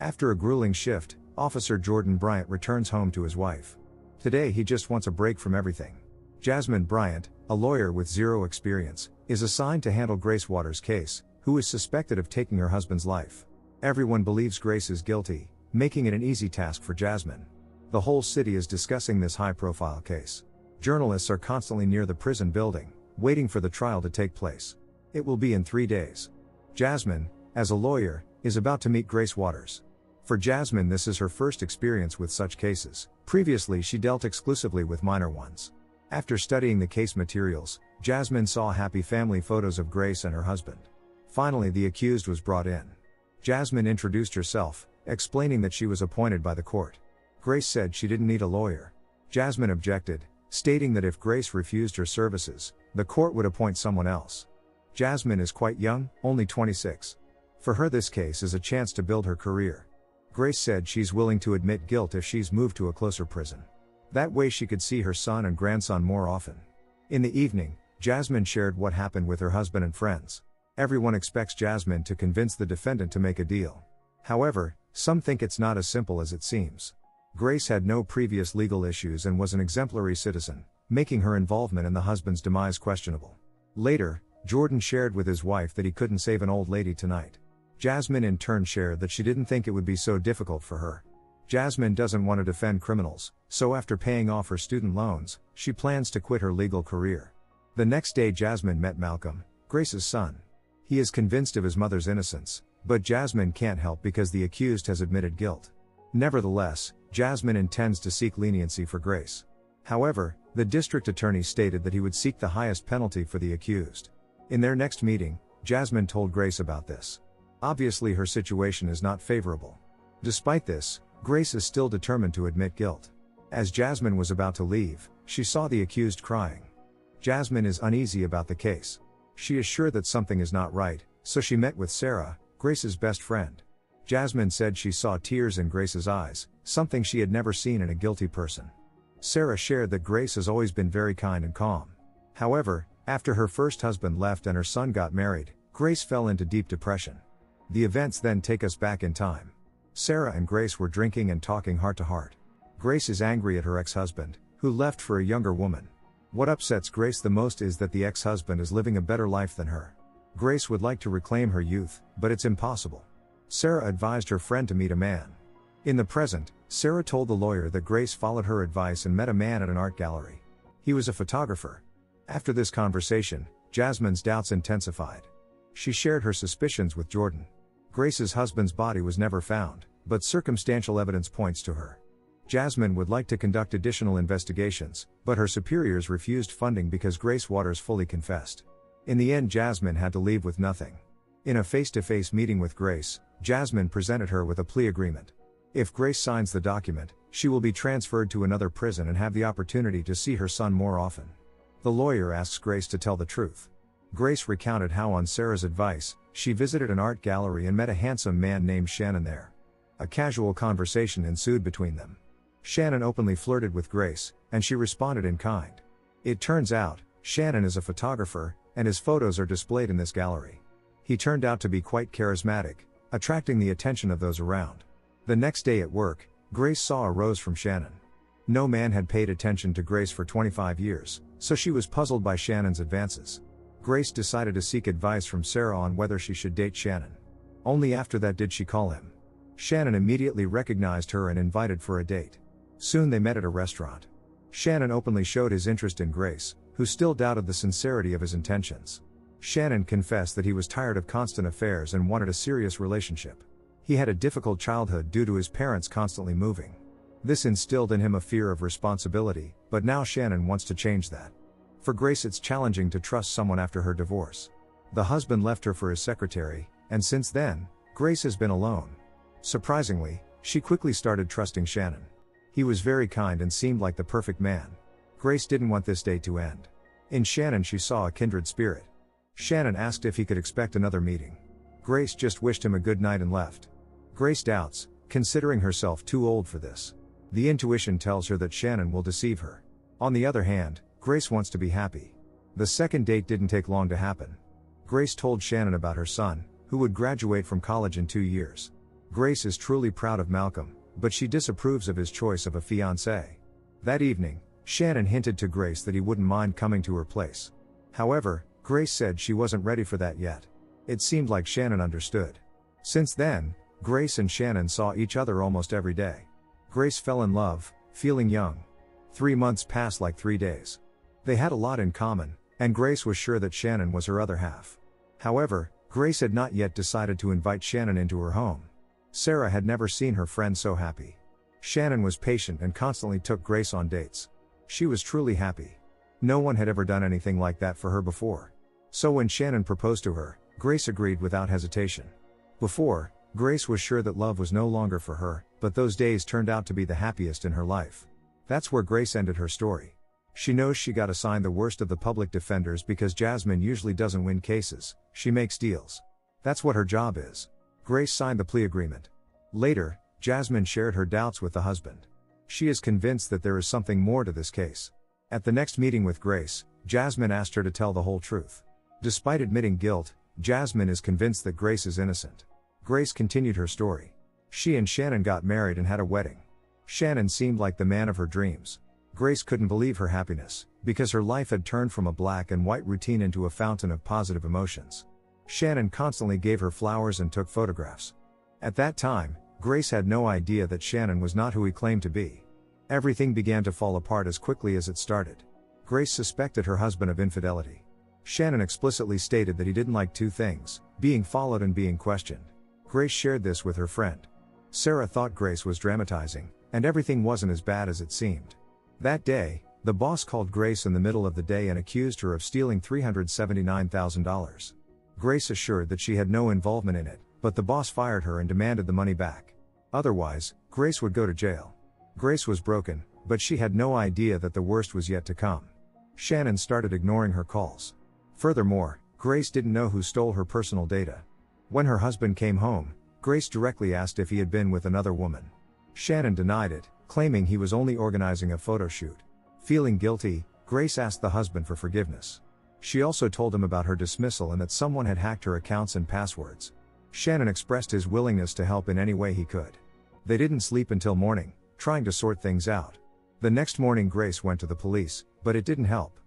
After a grueling shift, Officer Jordan Bryant returns home to his wife. Today he just wants a break from everything. Jasmine Bryant, a lawyer with zero experience, is assigned to handle Grace Waters' case, who is suspected of taking her husband's life. Everyone believes Grace is guilty, making it an easy task for Jasmine. The whole city is discussing this high-profile case. Journalists are constantly near the prison building, waiting for the trial to take place. It will be in 3 days. Jasmine, as a lawyer, is about to meet Grace Waters. For Jasmine, this is her first experience with such cases. Previously, she dealt exclusively with minor ones. After studying the case materials, Jasmine saw happy family photos of Grace and her husband. Finally, the accused was brought in. Jasmine introduced herself, explaining that she was appointed by the court. Grace said she didn't need a lawyer. Jasmine objected, stating that if Grace refused her services, the court would appoint someone else. Jasmine is quite young, only 26. For her, this case is a chance to build her career. Grace said she's willing to admit guilt if she's moved to a closer prison. That way she could see her son and grandson more often. In the evening, Jasmine shared what happened with her husband and friends. Everyone expects Jasmine to convince the defendant to make a deal. However, some think it's not as simple as it seems. Grace had no previous legal issues and was an exemplary citizen, making her involvement in the husband's demise questionable. Later, Jordan shared with his wife that he couldn't save an old lady tonight. Jasmine in turn shared that she didn't think it would be so difficult for her. Jasmine doesn't want to defend criminals, so after paying off her student loans, she plans to quit her legal career. The next day Jasmine met Malcolm, Grace's son. He is convinced of his mother's innocence, but Jasmine can't help because the accused has admitted guilt. Nevertheless, Jasmine intends to seek leniency for Grace. However, the district attorney stated that he would seek the highest penalty for the accused. In their next meeting, Jasmine told Grace about this. Obviously, her situation is not favorable. Despite this, Grace is still determined to admit guilt. As Jasmine was about to leave, she saw the accused crying. Jasmine is uneasy about the case. She is sure that something is not right, so she met with Sarah, Grace's best friend. Jasmine said she saw tears in Grace's eyes, something she had never seen in a guilty person. Sarah shared that Grace has always been very kind and calm. However, after her first husband left and her son got married, Grace fell into deep depression. The events then take us back in time. Sarah and Grace were drinking and talking heart to heart. Grace is angry at her ex-husband, who left for a younger woman. What upsets Grace the most is that the ex-husband is living a better life than her. Grace would like to reclaim her youth, but it's impossible. Sarah advised her friend to meet a man. In the present, Sarah told the lawyer that Grace followed her advice and met a man at an art gallery. He was a photographer. After this conversation, Jasmine's doubts intensified. She shared her suspicions with Jordan. Grace's husband's body was never found, but circumstantial evidence points to her. Jasmine would like to conduct additional investigations, but her superiors refused funding because Grace Waters fully confessed. In the end, Jasmine had to leave with nothing. In a face-to-face meeting with Grace, Jasmine presented her with a plea agreement. If Grace signs the document, she will be transferred to another prison and have the opportunity to see her son more often. The lawyer asks Grace to tell the truth. Grace recounted how, on Sarah's advice, she visited an art gallery and met a handsome man named Shannon there. A casual conversation ensued between them. Shannon openly flirted with Grace, and she responded in kind. It turns out, Shannon is a photographer, and his photos are displayed in this gallery. He turned out to be quite charismatic, attracting the attention of those around. The next day at work, Grace saw a rose from Shannon. No man had paid attention to Grace for 25 years, so she was puzzled by Shannon's advances. Grace decided to seek advice from Sarah on whether she should date Shannon. Only after that did she call him. Shannon immediately recognized her and invited for a date. Soon they met at a restaurant. Shannon openly showed his interest in Grace, who still doubted the sincerity of his intentions. Shannon confessed that he was tired of constant affairs and wanted a serious relationship. He had a difficult childhood due to his parents constantly moving. This instilled in him a fear of responsibility, but now Shannon wants to change that. For Grace, it's challenging to trust someone after her divorce. The husband left her for his secretary, and since then, Grace has been alone. Surprisingly, she quickly started trusting Shannon. He was very kind and seemed like the perfect man. Grace didn't want this day to end. In Shannon she saw a kindred spirit. Shannon asked if he could expect another meeting. Grace just wished him a good night and left. Grace doubts, considering herself too old for this. The intuition tells her that Shannon will deceive her. On the other hand, Grace wants to be happy. The second date didn't take long to happen. Grace told Shannon about her son, who would graduate from college in 2 years. Grace is truly proud of Malcolm, but she disapproves of his choice of a fiancé. That evening, Shannon hinted to Grace that he wouldn't mind coming to her place. However, Grace said she wasn't ready for that yet. It seemed like Shannon understood. Since then, Grace and Shannon saw each other almost every day. Grace fell in love, feeling young. 3 months passed like 3 days. They had a lot in common, and Grace was sure that Shannon was her other half. However, Grace had not yet decided to invite Shannon into her home. Sarah had never seen her friend so happy. Shannon was patient and constantly took Grace on dates. She was truly happy. No one had ever done anything like that for her before. So when Shannon proposed to her, Grace agreed without hesitation. Before, Grace was sure that love was no longer for her, but those days turned out to be the happiest in her life. That's where Grace ended her story. She knows she got assigned the worst of the public defenders because Jasmine usually doesn't win cases, she makes deals. That's what her job is. Grace signed the plea agreement. Later, Jasmine shared her doubts with the husband. She is convinced that there is something more to this case. At the next meeting with Grace, Jasmine asked her to tell the whole truth. Despite admitting guilt, Jasmine is convinced that Grace is innocent. Grace continued her story. She and Shannon got married and had a wedding. Shannon seemed like the man of her dreams. Grace couldn't believe her happiness, because her life had turned from a black and white routine into a fountain of positive emotions. Shannon constantly gave her flowers and took photographs. At that time, Grace had no idea that Shannon was not who he claimed to be. Everything began to fall apart as quickly as it started. Grace suspected her husband of infidelity. Shannon explicitly stated that he didn't like 2 things, being followed and being questioned. Grace shared this with her friend. Sarah thought Grace was dramatizing, and everything wasn't as bad as it seemed. That day, the boss called Grace in the middle of the day and accused her of stealing $379,000. Grace assured that she had no involvement in it, but the boss fired her and demanded the money back. Otherwise, Grace would go to jail. Grace was broken, but she had no idea that the worst was yet to come. Shannon started ignoring her calls. Furthermore, Grace didn't know who stole her personal data. When her husband came home, Grace directly asked if he had been with another woman. Shannon denied it, claiming he was only organizing a photo shoot. Feeling guilty, Grace asked the husband for forgiveness. She also told him about her dismissal and that someone had hacked her accounts and passwords. Shannon expressed his willingness to help in any way he could. They didn't sleep until morning, trying to sort things out. The next morning Grace went to the police, but it didn't help.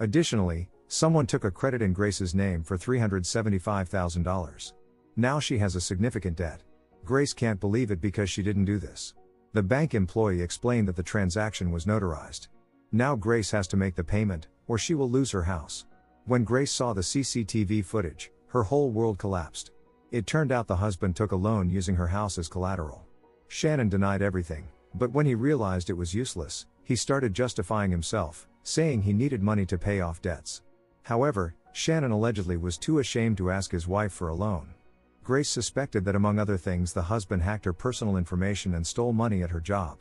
Additionally, someone took a credit in Grace's name for $375,000. Now she has a significant debt. Grace can't believe it because she didn't do this. The bank employee explained that the transaction was notarized. Now Grace has to make the payment, or she will lose her house. When Grace saw the CCTV footage, her whole world collapsed. It turned out the husband took a loan using her house as collateral. Shannon denied everything, but when he realized it was useless, he started justifying himself, saying he needed money to pay off debts. However, Shannon allegedly was too ashamed to ask his wife for a loan. Grace suspected that among other things the husband hacked her personal information and stole money at her job.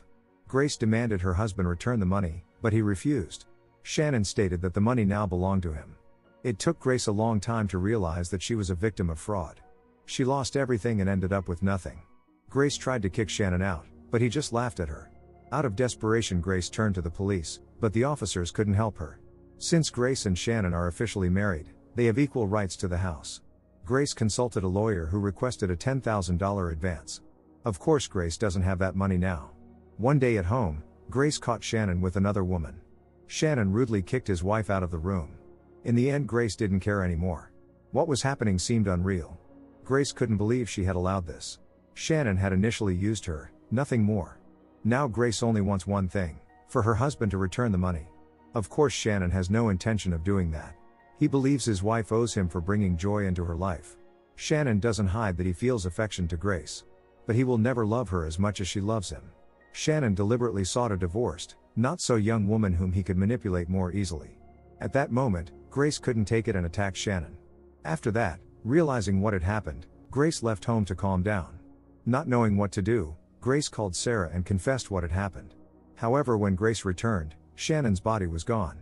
Grace demanded her husband return the money, but he refused. Shannon stated that the money now belonged to him. It took Grace a long time to realize that she was a victim of fraud. She lost everything and ended up with nothing. Grace tried to kick Shannon out, but he just laughed at her. Out of desperation, Grace turned to the police, but the officers couldn't help her. Since Grace and Shannon are officially married, they have equal rights to the house. Grace consulted a lawyer who requested a $10,000 advance. Of course, Grace doesn't have that money now. One day at home, Grace caught Shannon with another woman. Shannon rudely kicked his wife out of the room. In the end, Grace didn't care anymore. What was happening seemed unreal. Grace couldn't believe she had allowed this. Shannon had initially used her, nothing more. Now Grace only wants one thing: for her husband to return the money. Of course, Shannon has no intention of doing that. He believes his wife owes him for bringing joy into her life. Shannon doesn't hide that he feels affection to Grace. But he will never love her as much as she loves him. Shannon deliberately sought a divorced, not so young woman whom he could manipulate more easily. At that moment, Grace couldn't take it and attacked Shannon. After that, realizing what had happened, Grace left home to calm down. Not knowing what to do, Grace called Sarah and confessed what had happened. However, when Grace returned, Shannon's body was gone.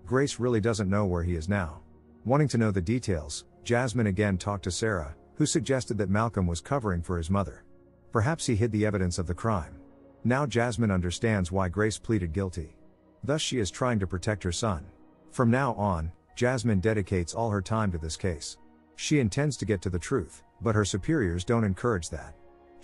Grace really doesn't know where he is now. Wanting to know the details, Jasmine again talked to Sarah, who suggested that Malcolm was covering for his mother. Perhaps he hid the evidence of the crime. Now Jasmine understands why Grace pleaded guilty. Thus she is trying to protect her son. From now on, Jasmine dedicates all her time to this case. She intends to get to the truth, but her superiors don't encourage that.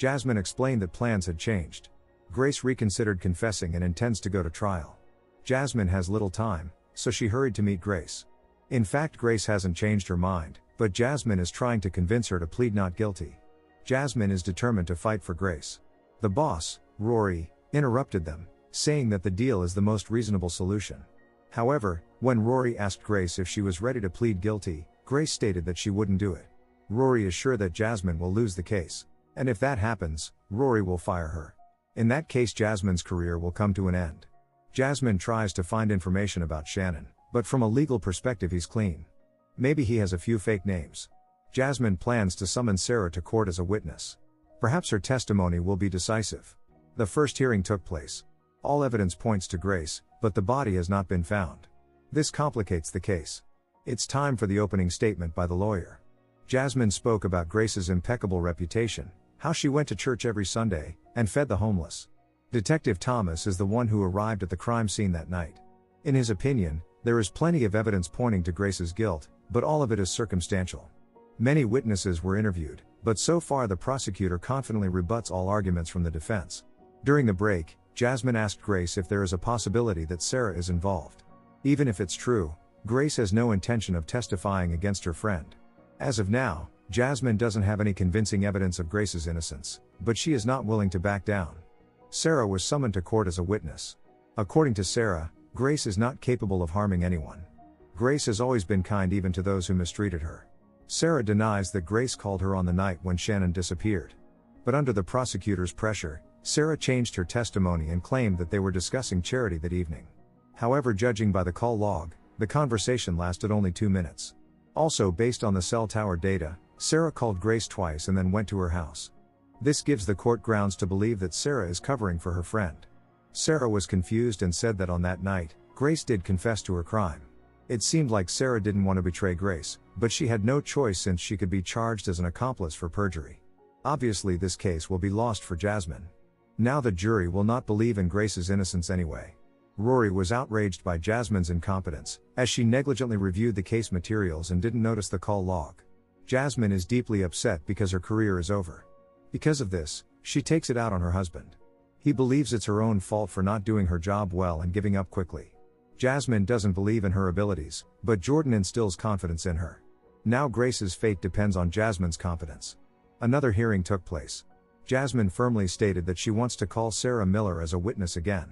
Jasmine explained that plans had changed. Grace reconsidered confessing and intends to go to trial. Jasmine has little time, so she hurried to meet Grace. In fact, Grace hasn't changed her mind, but Jasmine is trying to convince her to plead not guilty. Jasmine is determined to fight for Grace. The boss, Rory, interrupted them, saying that the deal is the most reasonable solution. However, when Rory asked Grace if she was ready to plead guilty, Grace stated that she wouldn't do it. Rory is sure that Jasmine will lose the case. And if that happens, Rory will fire her. In that case, Jasmine's career will come to an end. Jasmine tries to find information about Shannon, but from a legal perspective he's clean. Maybe he has a few fake names. Jasmine plans to summon Sarah to court as a witness. Perhaps her testimony will be decisive. The first hearing took place. All evidence points to Grace, but the body has not been found. This complicates the case. It's time for the opening statement by the lawyer. Jasmine spoke about Grace's impeccable reputation, how she went to church every Sunday, and fed the homeless. Detective Thomas is the one who arrived at the crime scene that night. In his opinion, there is plenty of evidence pointing to Grace's guilt, but all of it is circumstantial. Many witnesses were interviewed, but so far the prosecutor confidently rebuts all arguments from the defense. During the break, Jasmine asked Grace if there is a possibility that Sarah is involved. Even if it's true, Grace has no intention of testifying against her friend. As of now, Jasmine doesn't have any convincing evidence of Grace's innocence, but she is not willing to back down. Sarah was summoned to court as a witness. According to Sarah, Grace is not capable of harming anyone. Grace has always been kind even to those who mistreated her. Sarah denies that Grace called her on the night when Shannon disappeared. But under the prosecutor's pressure, Sarah changed her testimony and claimed that they were discussing charity that evening. However, judging by the call log, the conversation lasted only 2 minutes. Also, based on the cell tower data, Sarah called Grace twice and then went to her house. This gives the court grounds to believe that Sarah is covering for her friend. Sarah was confused and said that on that night, Grace did confess to her crime. It seemed like Sarah didn't want to betray Grace, but she had no choice since she could be charged as an accomplice for perjury. Obviously, this case will be lost for Jasmine. Now the jury will not believe in Grace's innocence anyway. Rory was outraged by Jasmine's incompetence, as she negligently reviewed the case materials and didn't notice the call log. Jasmine is deeply upset because her career is over. Because of this, she takes it out on her husband. He believes it's her own fault for not doing her job well and giving up quickly. Jasmine doesn't believe in her abilities, but Jordan instills confidence in her. Now Grace's fate depends on Jasmine's competence. Another hearing took place. Jasmine firmly stated that she wants to call Sarah Miller as a witness again.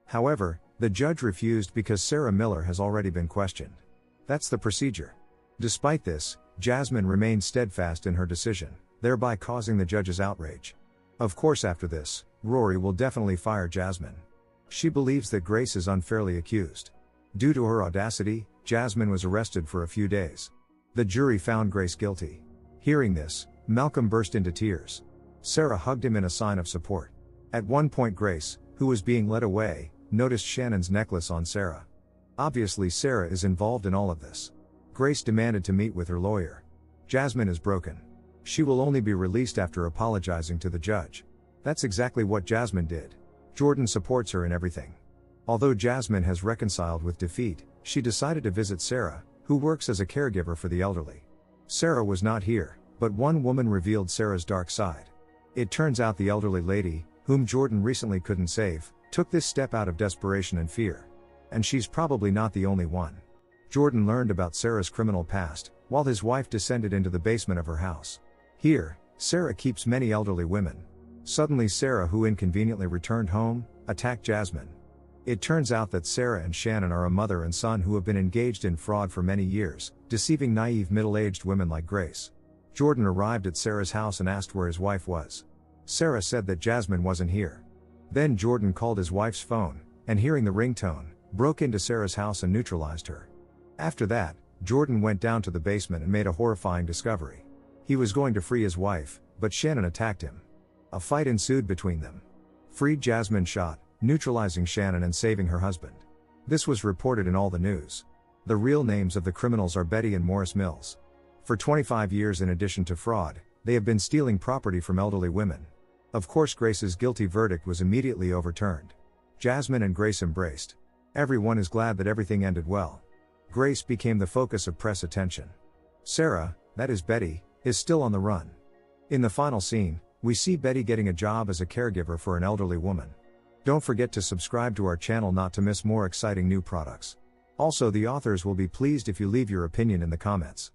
However, the judge refused because Sarah Miller has already been questioned. That's the procedure. Despite this, Jasmine remained steadfast in her decision, thereby causing the judge's outrage. Of course, after this, Rory will definitely fire Jasmine. She believes that Grace is unfairly accused. Due to her audacity, Jasmine was arrested for a few days. The jury found Grace guilty. Hearing this, Malcolm burst into tears. Sarah hugged him in a sign of support. At one point, Grace, who was being led away, noticed Shannon's necklace on Sarah. Obviously, Sarah is involved in all of this. Grace demanded to meet with her lawyer. Jasmine is broken. She will only be released after apologizing to the judge. That's exactly what Jasmine did. Jordan supports her in everything. Although Jasmine has reconciled with defeat, she decided to visit Sarah, who works as a caregiver for the elderly. Sarah was not here, but one woman revealed Sarah's dark side. It turns out the elderly lady, whom Jordan recently couldn't save, took this step out of desperation and fear. And she's probably not the only one. Jordan learned about Sarah's criminal past, while his wife descended into the basement of her house. Here, Sarah keeps many elderly women. Suddenly Sarah, who inconveniently returned home, attacked Jasmine. It turns out that Sarah and Shannon are a mother and son who have been engaged in fraud for many years, deceiving naive middle-aged women like Grace. Jordan arrived at Sarah's house and asked where his wife was. Sarah said that Jasmine wasn't here. Then Jordan called his wife's phone, and hearing the ringtone, broke into Sarah's house and neutralized her. After that, Jordan went down to the basement and made a horrifying discovery. He was going to free his wife, but Shannon attacked him. A fight ensued between them. Freed Jasmine shot, neutralizing Shannon and saving her husband. This was reported in all the news. The real names of the criminals are Betty and Morris Mills. For 25 years, in addition to fraud, they have been stealing property from elderly women. Of course, Grace's guilty verdict was immediately overturned. Jasmine and Grace embraced. Everyone is glad that everything ended well. Grace became the focus of press attention. Sarah, that is Betty, is still on the run. In the final scene, We see Betty getting a job as a caregiver for an elderly woman. Don't forget to subscribe to our channel not to miss more exciting new products. Also, the authors will be pleased if you leave your opinion in the comments.